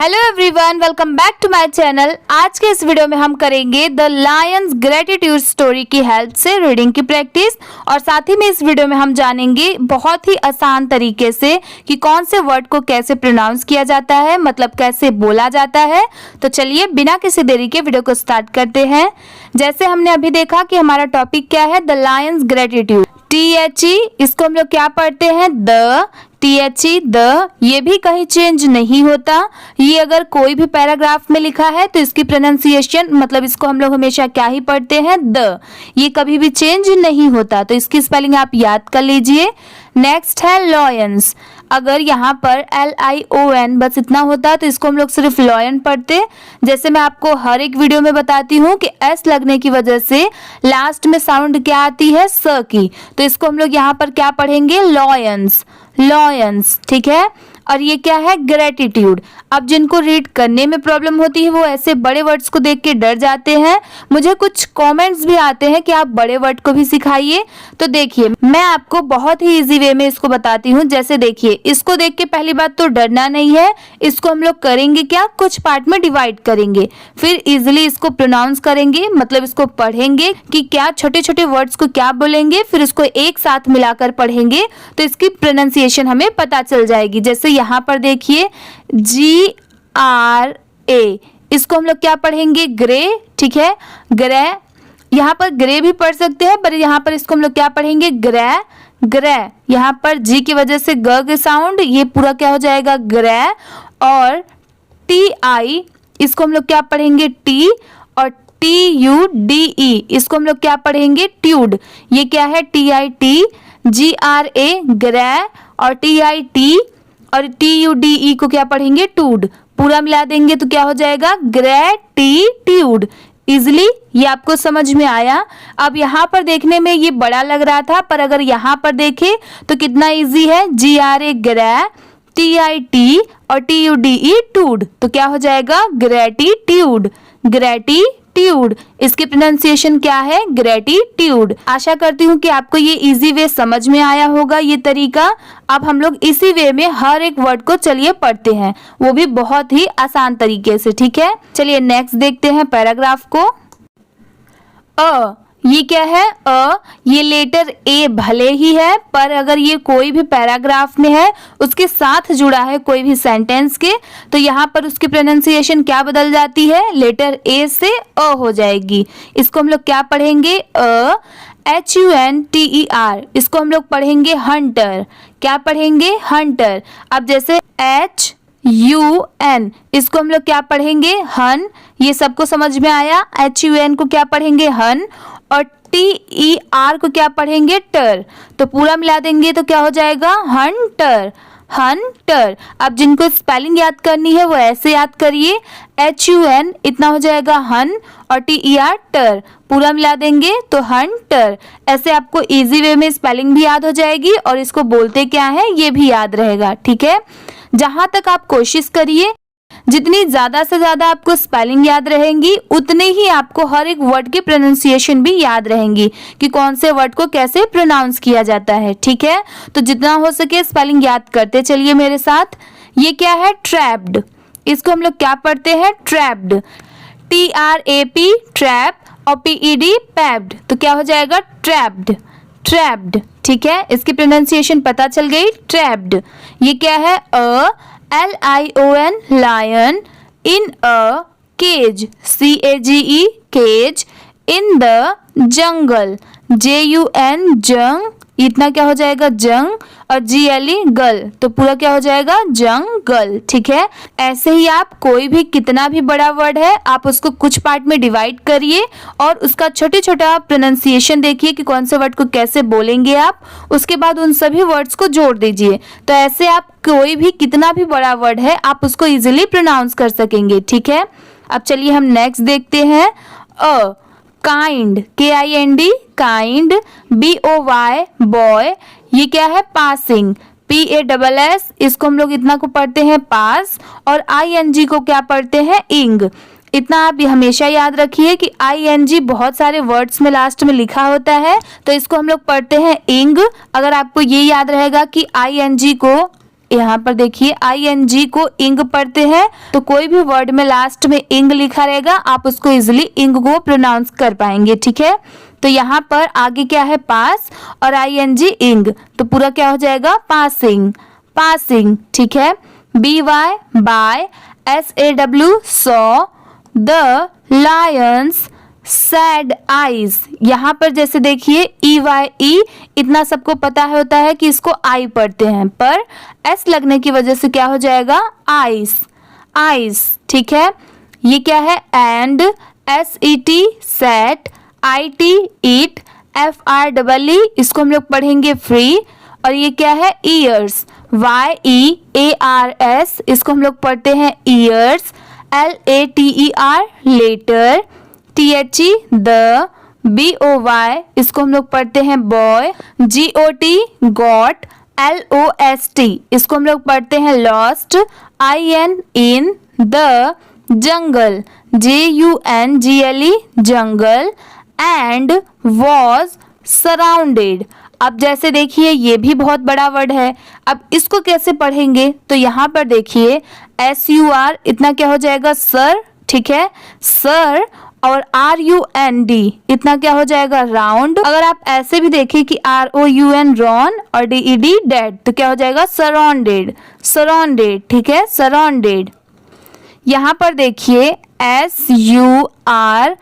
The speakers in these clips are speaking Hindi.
Hello everyone, welcome back to my channel. आज के इस वीडियो में हम करेंगे द लायंस ग्रेटिट्यूड स्टोरी की हेल्प से रीडिंग की प्रैक्टिस और साथ ही में इस वीडियो में हम जानेंगे बहुत ही आसान तरीके से कि कौन से वर्ड को कैसे प्रोनाउंस किया जाता है, मतलब कैसे बोला जाता है। तो चलिए बिना किसी देरी के वीडियो को स्टार्ट करते हैं। जैसे हमने अभी देखा कि हमारा टॉपिक क्या है, द लायंस ग्रेटिट्यूड। THE इसको हम लोग क्या पढ़ते हैं, द THE द। ये भी कहीं चेंज नहीं होता। ये अगर कोई भी पैराग्राफ में लिखा है तो इसकी प्रोनाउंसिएशन मतलब इसको हम लोग हमेशा क्या ही पढ़ते हैं, द। ये कभी भी चेंज नहीं होता, तो इसकी स्पेलिंग आप याद कर लीजिए। नेक्स्ट है लॉयंस। अगर यहाँ पर LION बस इतना होता तो इसको हम लोग सिर्फ लॉयन पढ़ते। जैसे मैं आपको हर एक वीडियो में बताती हूँ कि S लगने की वजह से लास्ट में साउंड क्या आती है, स की, तो इसको हम लोग यहाँ पर क्या पढ़ेंगे, लॉयंस, लॉयंस। ठीक है। और ये क्या है, ग्रेटिट्यूड। अब जिनको रीड करने में प्रॉब्लम होती है वो ऐसे बड़े वर्ड्स को देख के डर जाते हैं। मुझे कुछ कमेंट्स भी आते हैं कि आप बड़े वर्ड को भी सिखाइए। तो देखिए मैं आपको बहुत ही इजी वे में इसको बताती हूँ। जैसे देखिए, इसको देख के पहली बात तो डरना नहीं है। इसको हम लोग करेंगे क्या, कुछ पार्ट में डिवाइड करेंगे, फिर इजिली इसको प्रोनाउंस करेंगे, मतलब इसको पढ़ेंगे कि क्या छोटे छोटे वर्ड्स को क्या बोलेंगे, फिर इसको एक साथ मिलाकर पढ़ेंगे तो इसकी प्रोनाउंसिएशन हमें पता चल जाएगी। जैसे यहाँ पर देखिए GRA, इसको हम लोग क्या पढ़ेंगे, ग्रे। ठीक है, ग्रे। यहाँ पर ग्रे भी पढ़ सकते हैं, पर यहाँ पर इसको हम लोग क्या पढ़ेंगे, ग्रे, ग्रे। यहाँ पर जी की वजह से ग के साउंड, ये पूरा क्या हो जाएगा, ग्रे। और TI इसको हम लोग क्या पढ़ेंगे, टी। और TUDE इसको हम लोग क्या पढ़ेंगे, ट्यूड। ये क्या है, TIT, GRA ग्रे, और TIT और TUDE को क्या पढ़ेंगे, टूड। पूरा मिला देंगे तो क्या हो जाएगा, ग्रेटिट्यूड। इजिली ये आपको समझ में आया। अब यहाँ पर देखने में ये बड़ा लग रहा था, पर अगर यहाँ पर देखें तो कितना इजी है, GRA ग्रे, TIT और TUDE टूड, तो क्या हो जाएगा, ग्रेटिट्यूड, ग्रेटिट्यूड। इसकी प्रोनाउंसिएशन क्या है, ग्रेटिट्यूड। आशा करती हूँ कि आपको ये इजी वे समझ में आया होगा, ये तरीका। अब हम लोग इसी वे में हर एक वर्ड को चलिए पढ़ते हैं, वो भी बहुत ही आसान तरीके से। ठीक है, चलिए नेक्स्ट देखते हैं पैराग्राफ को। ये क्या है, ये लेटर A भले ही है, पर अगर ये कोई भी पैराग्राफ में है, उसके साथ जुड़ा है कोई भी सेंटेंस के, तो यहाँ पर उसकी प्रोनाउंसिएशन क्या बदल जाती है, लेटर A से हो जाएगी। इसको हम लोग क्या पढ़ेंगे, HUNTER। इसको हम लोग पढ़ेंगे हंटर। क्या पढ़ेंगे, हंटर। अब जैसे HUN इसको हम लोग क्या पढ़ेंगे, हन। ये सबको समझ में आया। HUN को क्या पढ़ेंगे, हन। और TER को क्या पढ़ेंगे, टर। तो पूरा मिला देंगे तो क्या हो जाएगा, हंटर, हंटर। अब जिनको स्पेलिंग याद करनी है वो ऐसे याद करिए, HUN इतना हो जाएगा हन, और TER टर। पूरा मिला देंगे तो हंटर। ऐसे आपको इजी वे में स्पेलिंग भी याद हो जाएगी और इसको बोलते क्या है ये भी याद रहेगा। ठीक है, जहां तक आप कोशिश करिए, जितनी ज्यादा से ज्यादा आपको स्पेलिंग याद रहेंगी उतने ही आपको हर एक वर्ड की प्रोनाउंसिएशन भी याद रहेंगी कि कौन से वर्ड को कैसे प्रोनाउंस किया जाता है। ठीक है, तो जितना हो सके स्पेलिंग याद करते चलिए मेरे साथ। ये क्या है, ट्रैप्ड। इसको हम लोग क्या पढ़ते हैं, ट्रैप्ड, TRAP ट्रैप, और PED पैप्ड, तो क्या हो जाएगा, ट्रैप्ड, ट्रैप्ड। ठीक है, इसकी प्रोनाउंसिएशन पता चल गई, ट्रैप्ड। ये क्या है, LION lion, in a cage, CAGE cage, in the jungle, JUN जंग, इतना क्या हो जाएगा, जंग, और GLE गल, तो पूरा क्या हो जाएगा, जंगल। ठीक है, ऐसे ही आप कोई भी कितना भी बड़ा वर्ड है आप उसको कुछ पार्ट में डिवाइड करिए और उसका छोटे छोटा प्रोनाउंसिएशन देखिए कि कौन से वर्ड को कैसे बोलेंगे आप, उसके बाद उन सभी वर्ड्स को जोड़ दीजिए। तो ऐसे आप कोई भी कितना भी बड़ा वर्ड है आप उसको इजिली प्रोनाउंस कर सकेंगे। ठीक है, अब चलिए हम नेक्स्ट देखते हैं। Kind, KIND kind, BOY boy. ये क्या है, पासिंग, PASS इसको हम लोग इतना को पढ़ते हैं पास, और ING को क्या पढ़ते हैं, इंग। इतना आप हमेशा याद रखिए कि ING बहुत सारे वर्ड्स में लास्ट में लिखा होता है, तो इसको हम लोग पढ़ते हैं इंग। अगर आपको ये याद रहेगा कि ING को यहाँ पर देखिए ing को इंग पढ़ते हैं, तो कोई भी वर्ड में लास्ट में इंग लिखा रहेगा, आप उसको इजिली इंग को प्रोनाउंस कर पाएंगे, ठीक है। तो यहाँ पर आगे क्या है, पास और ing इंग, तो पूरा क्या हो जाएगा, पासिंग, पासिंग, ठीक है। by by, saw saw, the lion's sad eyes, यहाँ पर जैसे देखिए EYE इतना सबको पता है होता है कि इसको आई पढ़ते हैं, पर S लगने की वजह से क्या हो जाएगा, आइस, आइस, ठीक है। ये क्या है, and, SET set, IT eat, FREE इसको हम लोग पढ़ेंगे फ्री, और ये क्या है, ईयर्स, YEARS इसको हम लोग पढ़ते हैं years, LATER later, THE the, BOY इसको हम लोग पढ़ते हैं बॉय, GOT गॉट, LOST इसको हम लोग पढ़ते हैं lost, IN in, the jungle, JUNGLE jungle, and was surrounded. अब जैसे देखिए ये भी बहुत बड़ा वर्ड है, अब इसको कैसे पढ़ेंगे, तो यहाँ पर देखिए SUR इतना क्या हो जाएगा, सर, ठीक है, सर, और RUND इतना क्या हो जाएगा, राउंड। अगर आप ऐसे भी देखें कि ROUN रॉन और DED डेड, तो क्या हो जाएगा, सराउंडेड, सराउंडेड, ठीक है, सराउंडेड। यहाँ पर देखिए SUR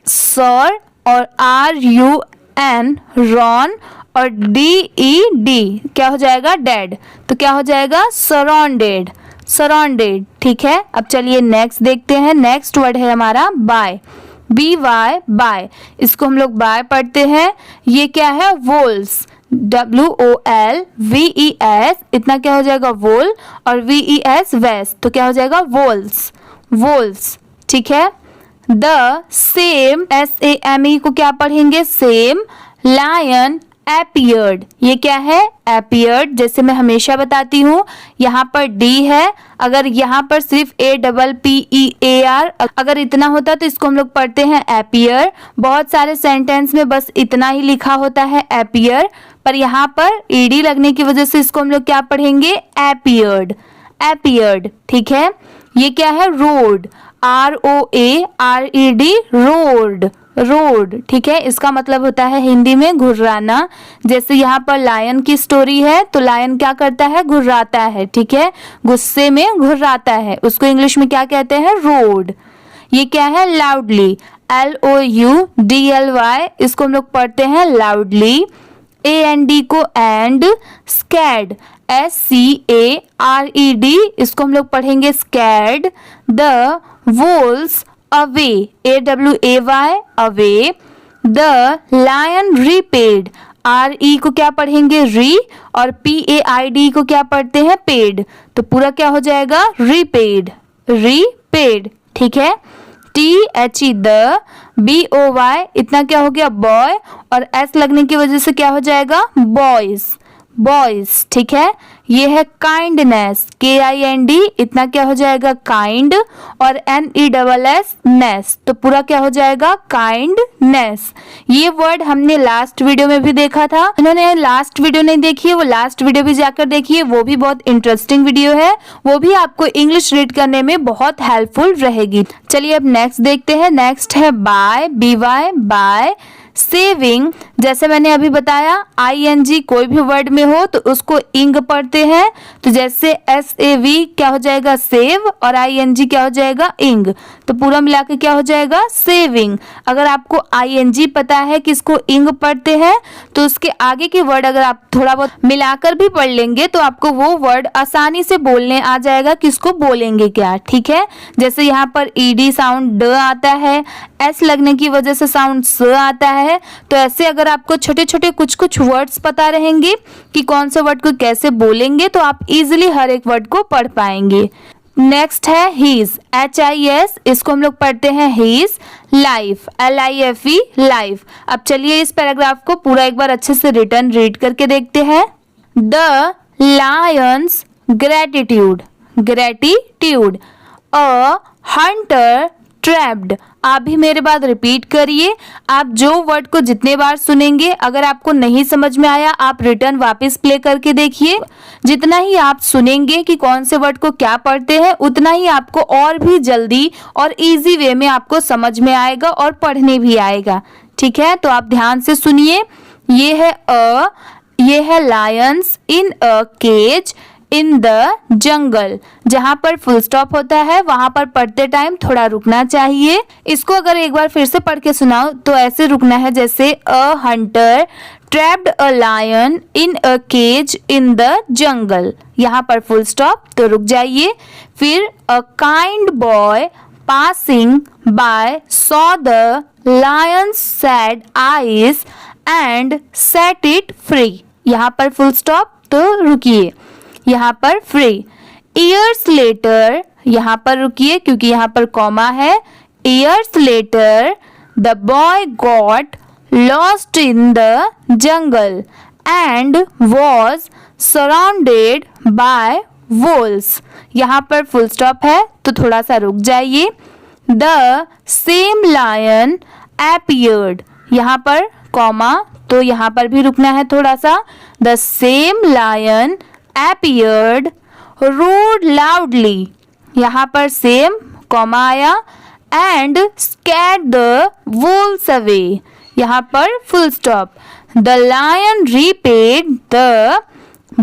सर और RUN रॉन और DED क्या हो जाएगा, डेड, तो क्या हो जाएगा, सराउंडेड, सराउंडेड, ठीक है। अब चलिए नेक्स्ट देखते हैं, नेक्स्ट वर्ड है हमारा बाय, BY बाय, इसको हम लोग बाय पढ़ते हैं। ये क्या है, वोल्स, WOLVES इतना क्या हो जाएगा, वोल, और VES वेस्ट, तो क्या हो जाएगा, वोल्स, वोल्स, ठीक है। द सेम, SAME को क्या पढ़ेंगे, सेम, लायन appeared, ये क्या है, appeared, जैसे मैं हमेशा बताती हूँ, यहाँ पर D है, अगर यहाँ पर सिर्फ APPEAR अगर इतना होता तो इसको हम लोग पढ़ते हैं appear। बहुत सारे सेंटेंस में बस इतना ही लिखा होता है appear, पर यहाँ पर ED लगने की वजह से इसको हम लोग क्या पढ़ेंगे, appeared, appeared, ठीक है। ये क्या है, रोड, ROARED रोड, रोड, ठीक है, इसका मतलब होता है हिंदी में घुर्राना। जैसे यहाँ पर लायन की स्टोरी है, तो लायन क्या करता है, घुर्राता है, ठीक है, गुस्से में घुर्राता है, उसको इंग्लिश में क्या कहते हैं, रोड। ये क्या है, लाउडली, LOUDLY इसको हम लोग पढ़ते हैं लाउडली, AND को एंड, स्कैड, SCARED इसको हम लोग पढ़ेंगे scared, the wolves away, AWAY away, the lion repaid, RE को क्या पढ़ेंगे, री, और PAID को क्या पढ़ते हैं, पेड, तो पूरा क्या हो जाएगा, रीपेड, रीपेड, ठीक है। THE द, BOY इतना क्या हो गया, बॉय, और S लगने की वजह से क्या हो जाएगा, बॉयज, बॉयज, ठीक है। ये है काइंडनेस, KIND इतना क्या हो जाएगा, काइंड, और NESS नेस, तो पूरा क्या हो जाएगा, काइंडनेस। ये वर्ड हमने लास्ट वीडियो में भी देखा था, इन्होंने लास्ट वीडियो नहीं देखी है वो लास्ट वीडियो भी जाकर देखिए, वो भी बहुत इंटरेस्टिंग वीडियो है, वो भी आपको इंग्लिश रीड करने में बहुत हेल्पफुल रहेगी। चलिए अब नेक्स्ट देखते हैं, नेक्स्ट है बाय, BY बाय, सेविंग, जैसे मैंने अभी बताया ING कोई भी वर्ड में हो तो उसको इंग पढ़ते हैं, तो जैसे SAV क्या हो जाएगा, सेव, और ING क्या हो जाएगा, इंग, तो पूरा मिला के क्या हो जाएगा, सेविंग। अगर आपको ING पता है कि इसको इंग पढ़ते हैं, तो उसके आगे के वर्ड अगर आप थोड़ा बहुत मिलाकर भी पढ़ लेंगे तो आपको वो वर्ड आसानी से बोलने आ जाएगा कि इसको बोलेंगे क्या, ठीक है। जैसे यहाँ पर ED साउंड ड आता है, S लगने की वजह से साउंड स आता है, तो ऐसे अगर आपको छोटे छोटे कुछ कुछ वर्ड्स पता रहेंगे कि कौन से वर्ड को कैसे बोलेंगे, तो आप इजीली हर एक वर्ड को पढ़ पाएंगे। नेक्स्ट है हीज, HIS इसको हम लोग पढ़ते हैं हीज, लाइफ, LIFE लाइफ। अब चलिए इस पैराग्राफ को पूरा एक बार अच्छे से रिटर्न रीड करके देखते हैं। The lion's gratitude, gratitude, a hunter trapped. आप भी मेरे बाद रिपीट करिए। आप जो वर्ड को जितने बार सुनेंगे, अगर आपको नहीं समझ में आया आप रिटर्न वापस प्ले करके देखिए। जितना ही आप सुनेंगे कि कौन से वर्ड को क्या पढ़ते हैं, उतना ही आपको और भी जल्दी और इजी वे में आपको समझ में आएगा और पढ़ने भी आएगा। ठीक है, तो आप ध्यान से सुनिए। ये है lions in a cage in the jungle. जहाँ पर फुल स्टॉप होता है वहां पर पढ़ते टाइम थोड़ा रुकना चाहिए। इसको अगर एक बार फिर से पढ़ के सुनाओ तो ऐसे रुकना है जैसे a hunter trapped a lion in a cage in the jungle. यहाँ पर फुल स्टॉप, तो रुक जाइए। फिर a kind boy passing by saw the lion's sad eyes and set it free। यहाँ पर फुल स्टॉप, तो रुकिए। यहाँ पर फ्री। Years later, यहाँ पर रुकिए क्योंकि यहाँ पर कॉमा है। Years later, the boy got lost in the jungle and was surrounded by wolves। यहाँ पर फुल स्टॉप है तो थोड़ा सा रुक जाइए। The same lion appeared। यहाँ पर कॉमा, तो यहाँ पर भी रुकना है थोड़ा सा। The same lion appeared, roared loudly। यहाँ पर सेम कॉमा आया। And scared the wolves away। यहाँ पर full stop. The lion repaid the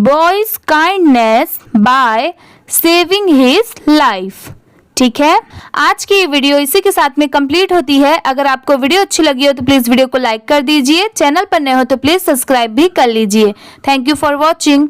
boy's kindness by saving his life। ठीक है, आज की ये वीडियो इसी के साथ में कंप्लीट होती है। अगर आपको वीडियो अच्छी लगी हो तो प्लीज वीडियो को लाइक कर दीजिए। चैनल पर नए हो तो प्लीज सब्सक्राइब भी कर लीजिए। Thank you for watching.